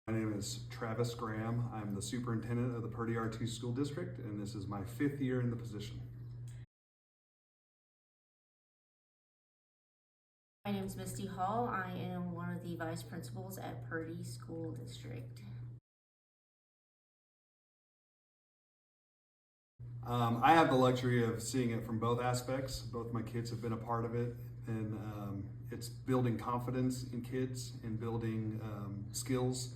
My name is Travis Graham. I'm the superintendent of the Purdy R2 School District, and this is my 5th year in the position. My name is Misty Hall. I am one of the vice principals at Purdy School District. I have the luxury of seeing it from both aspects. Both my kids have been a part of it, and it's building confidence in kids and building skills,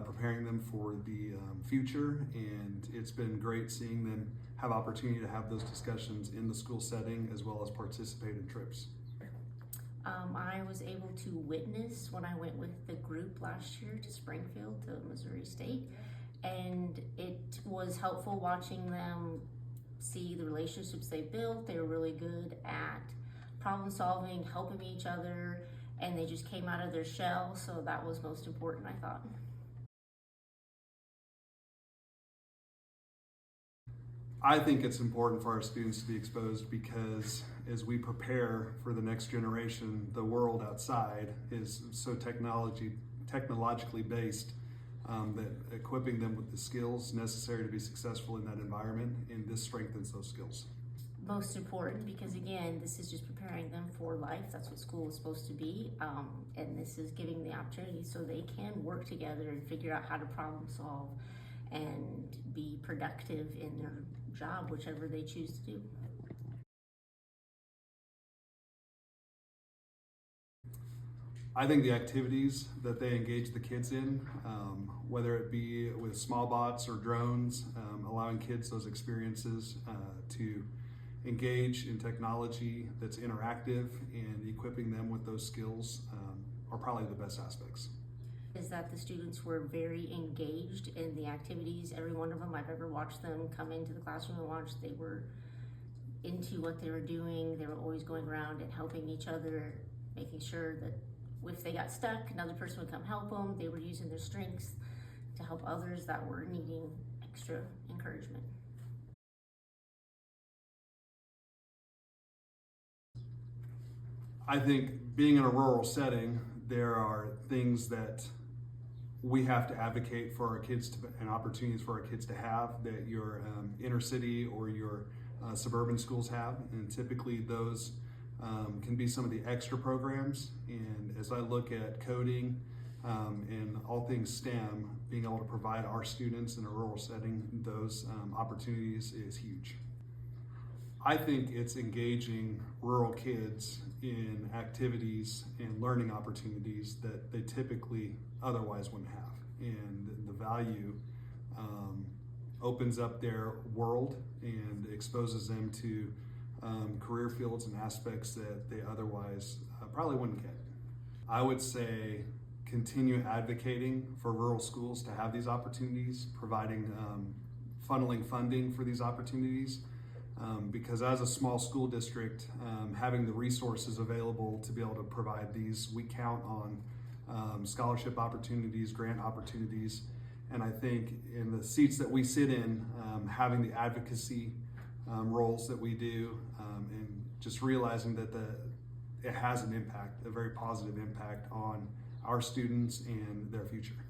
preparing them for the future. And it's been great seeing them have opportunity to have those discussions in the school setting as well as participate in trips. I was able to witness when I went with the group last year to Springfield, to Missouri State, and it was helpful watching them see the relationships they built. They were really good at problem solving, helping each other, and they just came out of their shell, so that was most important, I thought. I think it's important for our students to be exposed because as we prepare for the next generation, the world outside is so technologically based that equipping them with the skills necessary to be successful in that environment, and this strengthens those skills. Most important because, again, this is just preparing them for life. That's what school is supposed to be, and this is giving the opportunity so they can work together and figure out how to problem solve and be productive in their job, whichever they choose to do. I think the activities that they engage the kids in, whether it be with small bots or drones, allowing kids those experiences to engage in technology that's interactive and equipping them with those skills are probably the best aspects. Is that the students were very engaged in the activities. Every one of them, I've ever watched them come into the classroom and watch, they were into what they were doing. They were always going around and helping each other, making sure that if they got stuck, another person would come help them. They were using their strengths to help others that were needing extra encouragement. I think being in a rural setting, there are things that we have to advocate for our kids to, and opportunities for our kids to have that your inner city or your suburban schools have, and typically those can be some of the extra programs. And as I look at coding and all things STEM, being able to provide our students in a rural setting those opportunities is huge. I think it's engaging rural kids in activities and learning opportunities that they typically otherwise wouldn't have. And the value opens up their world and exposes them to career fields and aspects that they otherwise probably wouldn't get. I would say continue advocating for rural schools to have these opportunities, providing funneling funding for these opportunities. Because as a small school district, having the resources available to be able to provide these, we count on scholarship opportunities, grant opportunities, and I think in the seats that we sit in, having the advocacy roles that we do, and just realizing that it has an impact, a very positive impact on our students and their future.